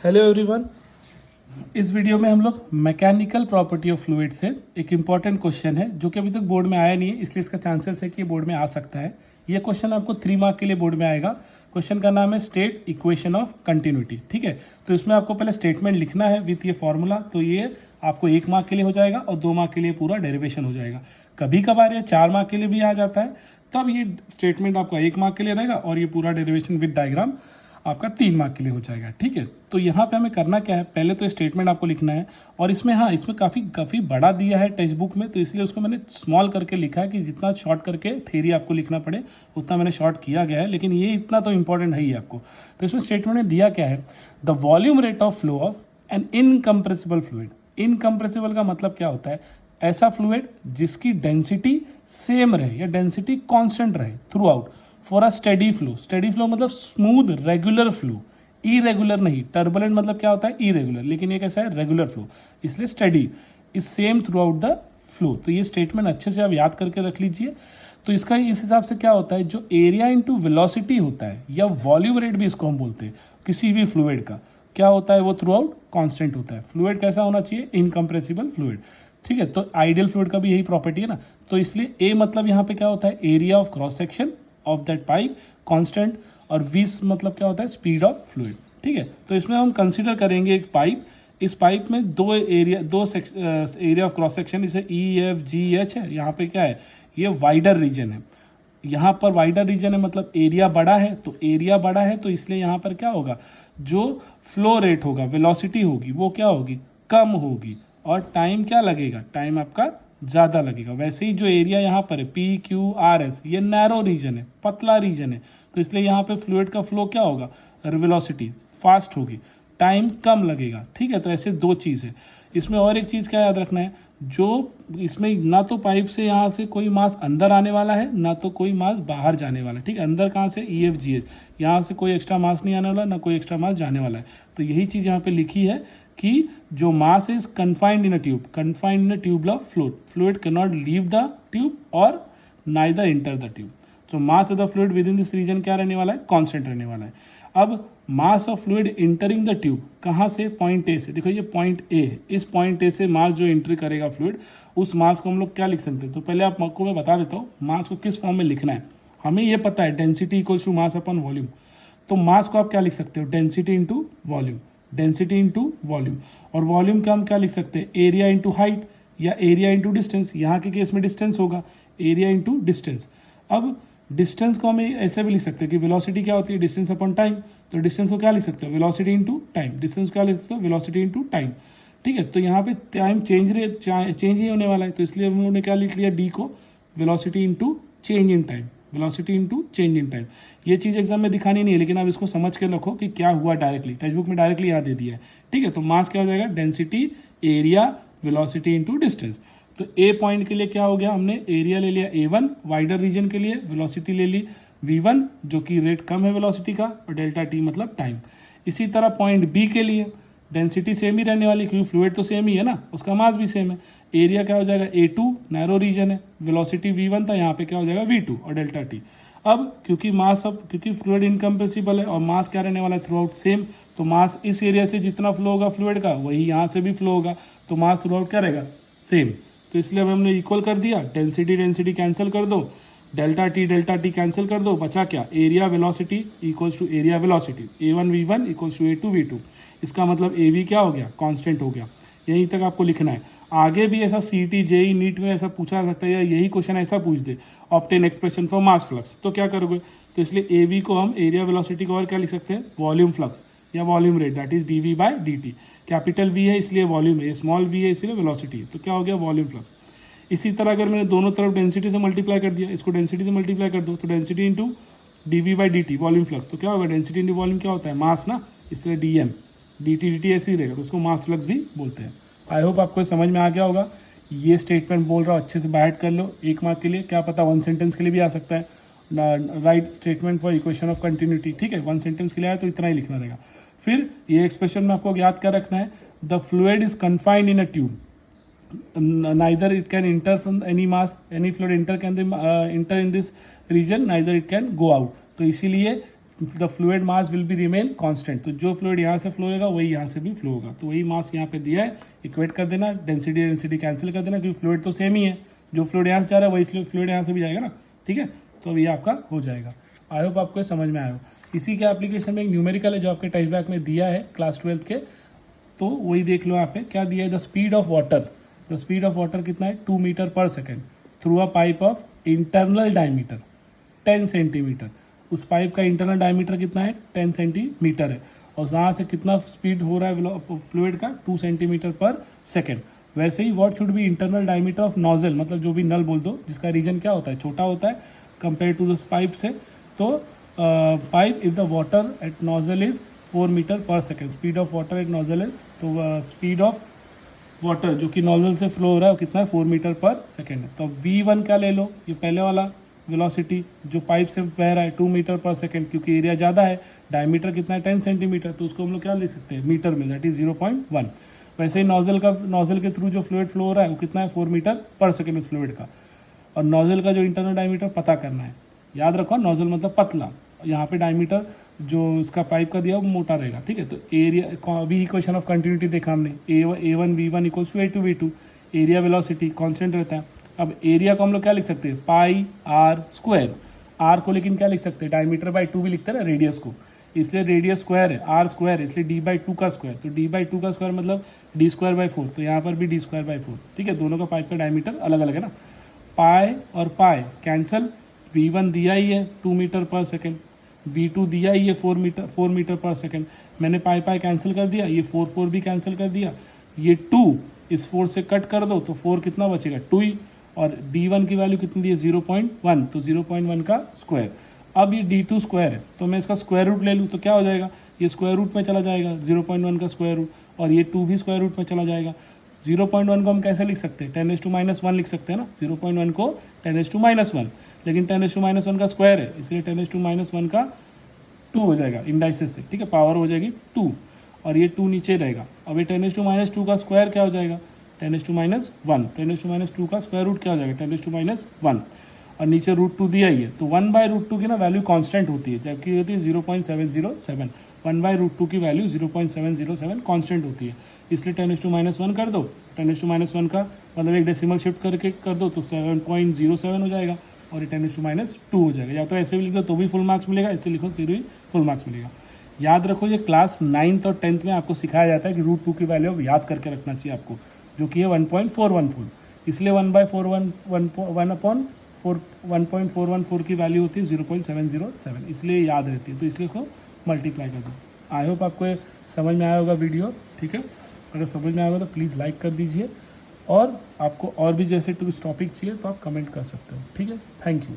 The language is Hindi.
Hello everyone. इस वीडियो में हम लोग मैकेनिकल प्रॉपर्टी ऑफ फ्लूइड से एक इम्पॉर्टेंट क्वेश्चन है जो कि अभी तक बोर्ड में आया नहीं है, इसलिए इसका चांसेस है कि ये बोर्ड में आ सकता है। ये क्वेश्चन आपको 3 मार्क के लिए बोर्ड में आएगा। क्वेश्चन का नाम है स्टेट इक्वेशन ऑफ कंटिन्यूटी। ठीक है, तो इसमें आपको पहले स्टेटमेंट लिखना है विथ ये फॉर्मूला, तो ये आपको 1 मार्क के लिए हो जाएगा और 2 मार्क के लिए पूरा डेरिवेशन हो जाएगा। कभी कभार ये 4 मार्क के लिए भी आ जाता है, तब ये स्टेटमेंट आपका 1 मार्क के लिए रहेगा और ये पूरा डेरिवेशन विद डायग्राम आपका 3 मार्क के लिए हो जाएगा। ठीक है, तो यहाँ पे हमें करना क्या है, पहले तो स्टेटमेंट आपको लिखना है और इसमें इसमें काफ़ी बड़ा दिया है टेक्स्ट बुक में, तो इसलिए उसको मैंने स्मॉल करके लिखा है कि जितना शॉर्ट करके थ्योरी आपको लिखना पड़े उतना मैंने शॉर्ट किया गया है, लेकिन ये इतना तो इंपॉर्टेंट है ही आपको। तो इसमें स्टेटमेंट में दिया क्या है, the volume rate of flow of an incompressible fluid. Incompressible का मतलब क्या होता है, ऐसा फ्लूइड जिसकी डेंसिटी सेम रहे या डेंसिटी कॉन्स्टेंट रहे through out for a steady flow. Steady flow मतलब स्मूथ रेगुलर फ्लो, इरेगुलर नहीं। टर्बुलेंट मतलब क्या होता है, इरेगुलर, लेकिन ये कैसा है, रेगुलर फ्लो, इसलिए steady is same through out the flow. तो ये स्टेटमेंट अच्छे से आप याद करके रख लीजिए। तो इसका इस हिसाब से क्या होता है, जो एरिया इंटू वेलोसिटी होता है या वॉल्यूम रेट भी इसको हम बोलते हैं किसी भी फ्लूइड का, क्या होता है, वो थ्रू आउट कॉन्स्टेंट होता है। फ्लूइड कैसा होना चाहिए, इनकम्प्रेसिबल फ्लूइड। ठीक है, तो आइडियल फ्लूइड का भी यही प्रॉपर्टी है ना। तो इसलिए ए मतलब यहाँ पे क्या होता है, area of cross section of that pipe constant, और वी मतलब क्या होता है, स्पीड ऑफ फ्लूइड। ठीक है, तो इसमें हम कंसीडर करेंगे एक पाइप, इस पाइप में दो एरिया ऑफ क्रॉस सेक्शन, इसे EFGH है। यहाँ पे क्या है, ये वाइडर रीजन है। यहाँ पर वाइडर रीजन है मतलब एरिया बड़ा है, तो एरिया बड़ा है तो इसलिए यहाँ पर क्या होगा, जो फ्लो रेट होगा, वेलोसिटी होगी, वो क्या होगी, कम होगी, और टाइम क्या लगेगा, टाइम आपका ज़्यादा लगेगा। वैसे ही जो एरिया यहाँ पर है PQRS, ये नैरो रीजन है, पतला रीजन है, तो इसलिए यहाँ पे फ्लूइड का फ्लो क्या होगा, वेलोसिटी फास्ट होगी, टाइम कम लगेगा। ठीक है, तो ऐसे 2 चीज़ है। इसमें और एक चीज़ क्या याद रखना है, जो इसमें ना तो पाइप से यहाँ से कोई मास अंदर आने वाला है, ना तो कोई मास बाहर जाने वाला है। ठीक है, अंदर कहाँ से, EFGH, यहाँ से कोई एक्स्ट्रा मास नहीं आने वाला, ना कोई एक्स्ट्रा मास जाने वाला है। तो यही चीज़ यहाँ पे लिखी है कि जो mass is confined in a tube, confined in a tube of fluid can not leave the tube और नाइदर इंटर द ट्यूब। तो mass of the fluid within this region क्या रहने वाला है, कांस्टेंट रहने वाला है। अब mass of fluid entering the tube कहाँ से, पॉइंट ए से। देखो ये पॉइंट ए है, इस पॉइंट ए से मास जो एंट्री करेगा फ्लूइड, उस मास को हम लोग क्या लिख सकते हैं। तो पहले आपको मैं बता देता हूँ मास को किस फॉर्म में लिखना है। हमें ये पता है density equals to mass upon volume, तो मास को आप क्या लिख सकते हो, density into volume, density into volume. और वॉल्यूम का हम क्या लिख सकते हैं, एरिया इंटू हाइट या एरिया इंटू डिस्टेंस। यहाँ के केस में डिस्टेंस होगा, एरिया इंटू डिस्टेंस। अब डिस्टेंस को हमें ऐसे भी लिख सकते हैं कि वेलोसिटी क्या होती है, डिस्टेंस अपॉन टाइम। तो डिस्टेंस को क्या लिख सकते हो, वेलोसिटी इंटू टाइम। डिस्टेंस क्या लिख सकते हो, वेलोसिटी इंटू टाइम। ठीक है, तो यहाँ पे टाइम चेंज ही होने वाला है, तो इसलिए हम लोगों ने क्या लिख लिया, डी को velocity into change in time, velocity into change in time. ये चीज़ एग्जाम में दिखानी नहीं है, लेकिन आप इसको समझ के रखो कि क्या हुआ डायरेक्टली, टेक्स्ट बुक में डायरेक्टली यहाँ दे दिया है। ठीक है, तो मास क्या हो जाएगा, density area velocity into distance. तो ए पॉइंट के लिए क्या हो गया, हमने एरिया ले लिया A1 वाइडर रीजन के लिए, वेलोसिटी ले ली V1 जो कि रेट कम है वेलोसिटी का, और डेल्टा टी मतलब टाइम। इसी तरह पॉइंट बी के लिए डेंसिटी सेम ही रहने वाली, क्योंकि फ्लूइड तो सेम ही है ना, उसका मास भी सेम है। एरिया क्या हो जाएगा, A2 नैरो रीजन है, वेलोसिटी V1 था, यहाँ पे क्या हो जाएगा V2 और डेल्टा टी। अब क्योंकि फ्लूइड इनकम्प्रेसिबल है और मास क्या रहने वाला है, थ्रू आउट सेम, तो मास इस एरिया से जितना फ्लो होगा फ्लूइड का, वही यहाँ से भी फ्लो होगा, तो मास थ्रू आउट क्या रहेगा, सेम। तो इसलिए अब हमने इक्वल कर दिया, डेंसिटी कैंसिल कर दो, डेल्टा टी कैंसिल कर दो, बचा क्या, area velocity equals to area velocity, A1 V1 equals to A2 V2। इसका मतलब AV क्या हो गया, कांस्टेंट हो गया। यहीं तक आपको लिखना है। आगे भी ऐसा CT JEE नीट में ऐसा पूछा जा सकता है, या यही क्वेश्चन ऐसा पूछ दे, obtain expression for mass flux, तो क्या करोगे, तो इसलिए AV को हम एरिया वेलोसिटी को और क्या लिख सकते हैं, वॉल्यूम फ्लक्स या volume rate, that is dV/dt। Capital V है इसलिए वॉल्यूम है, स्मॉल v है इसलिए वेलोसिटी है, तो क्या हो गया, वॉल्यूम फ्लक्स। इसी तरह अगर मैंने दोनों तरफ डेंसिटी से मल्टीप्लाई कर दिया, इसको डेंसिटी से मल्टीप्लाई कर दो, तो density into dV/dt volume flux, तो क्या होगा, डेंसिटी इंटू वॉल्यूम क्या होता है, मास ना, इसलिए dm, dt ऐसे ही रहेगा, तो उसको मास फ्लक्स भी बोलते हैं। आई होप आपको समझ में आ गया होगा। ये स्टेटमेंट बोल रहा हूँ, अच्छे से बाइट कर लो, 1 मार्क के लिए, क्या पता 1 सेंटेंस के लिए भी आ सकता है, right statement for equation of continuity. ठीक है, 1 सेंटेंस के लिए आया तो इतना ही लिखना रहेगा। फिर ये एक्सप्रेशन में आपको याद कर रखना है, the fluid is confined in a tube, neither it can enter from any mass, any fluid enter in this region, neither it can go out। तो इसीलिए the fluid mass will be remain constant. तो जो फ्लूइड यहाँ से फ्लो होगा वही यहाँ से भी फ्लो होगा। तो वही मास यहाँ पे दिया है, इक्वेट कर देना, डेंसिटी कैंसिल कर देना, क्योंकि फ्लूइड तो सेम ही है, जो फ्लूइड यहाँ से जा रहा है वही फ्लूइड यहाँ से भी जाएगा ना, ठीक है। तो अब ये आपका हो जाएगा। आई होप आपको समझ में आया हो। इसी के एप्लीकेशन में एक न्यूमेरिकल है जो आपके टेस्ट बैक में दिया है क्लास 12 के, तो वही देख लो यहाँ पे क्या दिया है। The speed of water, the speed of water कितना है 2 मीटर पर second through a pipe of internal diameter 10 centimetre. उस पाइप का इंटरनल डायमीटर कितना है 10 सेंटीमीटर है, और वहाँ से कितना स्पीड हो रहा है फ्लूइड का 2 सेंटीमीटर पर सेकेंड। वैसे ही what should be internal diameter of nozzle, मतलब जो भी नल बोल दो जिसका रीजन क्या होता है छोटा होता है कंपेयर टू दिस पाइप से। तो pipe if the water at nozzle is 4 metre पर second, speed of water at nozzle is, तो स्पीड ऑफ वाटर जो कि नोजल से फ्लो हो रहा है वो कितना है 4 मीटर पर सेकेंड है। तो V1 क्या ले लो, ये पहले वाला वेलोसिटी जो पाइप से बह रहा है 2 मीटर पर सेकेंड, क्योंकि एरिया ज़्यादा है, डायमीटर कितना है 10 सेंटीमीटर, तो उसको हम लोग क्या लिख सकते हैं मीटर में, दैट इज 0.1। वैसे ही नोजल के थ्रू जो फ्लूइड फ्लो हो रहा है वो कितना है 4 मीटर पर सेकेंड फ्लूइड का, और नोजल का जो इंटरनल डायमीटर पता करना है। याद रखो नोजल मतलब पतला, यहाँ पे डायमीटर जो इसका पाइप का दिया वो मोटा रहेगा, ठीक है। तो एरिया अभी इक्वेशन ऑफ कंटिन्यूटी देखा हमने, A1 V1 equals to A2 V2, area velocity constant रहता है। अब एरिया को हम लोग क्या लिख सकते हैं पाई आर स्क्वायर, आर को लेकिन क्या लिख सकते हैं डायमीटर बाई 2 भी लिखते हैं ना रेडियस को, इसलिए रेडियस स्क्वायर है आर स्क्वायर है, इसलिए D/2 का स्क्वायर, तो D/2 का स्क्वायर मतलब D²/4, तो यहाँ पर भी D²/4, ठीक है। दोनों का पाइप का डायमीटर अलग अलग है ना। पाई और पाई कैंसल, V1 दिया ही है 2 मीटर पर सेकेंड, V2 दिया ही है 4 मीटर पर सेकेंड, मैंने पाई कैंसिल कर दिया, ये 4 भी कैंसिल कर दिया, ये 2 इस 4 से कट कर दो तो 4 कितना बचेगा 2 ही, और D1 की वैल्यू कितनी दी है 0.1, तो 0.1 का स्क्वायर। अब ये D2 स्क्वायर है तो मैं इसका स्क्वायर रूट ले लूँ तो क्या हो जाएगा, ये स्क्वायर रूट में चला जाएगा 0.1 का स्क्वायर रूट, और ये 2 भी स्क्वायर रूट में चला जाएगा। 0.1 को हम कैसे लिख सकते हैं 10⁻⁻1 लिख सकते हैं ना, 0.1 को 10⁻⁻1, लेकिन 10⁻⁻1 का स्क्वायर है इसलिए 10⁻⁻1 का 2 हो जाएगा इंडाइसेस से, ठीक है, पावर हो जाएगी 2, और ये 2 नीचे रहेगा। अब ये 10⁻2 का स्क्वायर क्या हो जाएगा 10⁻1, 10⁻2 का स्क्वायर रूट क्या हो जाएगा 10⁻1, और नीचे √2 दिया ही है, तो 1/√2 की ना वैल्यू कांस्टेंट होती है, जबकि होती है 0.707, 1/√2 की वैल्यू 0.707 कांस्टेंट होती है, इसलिए 10⁻1 कर दो, 10⁻1 का मतलब एक डेसिमल शिफ्ट करके कर दो तो 7.07 हो जाएगा, और ये 10⁻2 हो जाएगा। या तो ऐसे भी लिख दो तो भी फुल मार्क्स मिलेगा, ऐसे लिखो फिर भी फुल मार्क्स मिलेगा। याद रखो ये क्लास 9th और 10th में आपको सिखाया जाता है कि √2 की वैल्यू अब याद करके रखना चाहिए आपको, जो कि है 1.414, इसलिए 1/1.414 की वैल्यू होती है 0.707, इसलिए याद रहती है, तो इसलिए इसको मल्टीप्लाई कर दो। आई होप आपको समझ में आया होगा वीडियो, ठीक है। अगर समझ में आया होगा तो प्लीज़ लाइक कर दीजिए, और आपको और भी जैसे कुछ टॉपिक चाहिए तो आप कमेंट कर सकते हो, ठीक है। Thank you.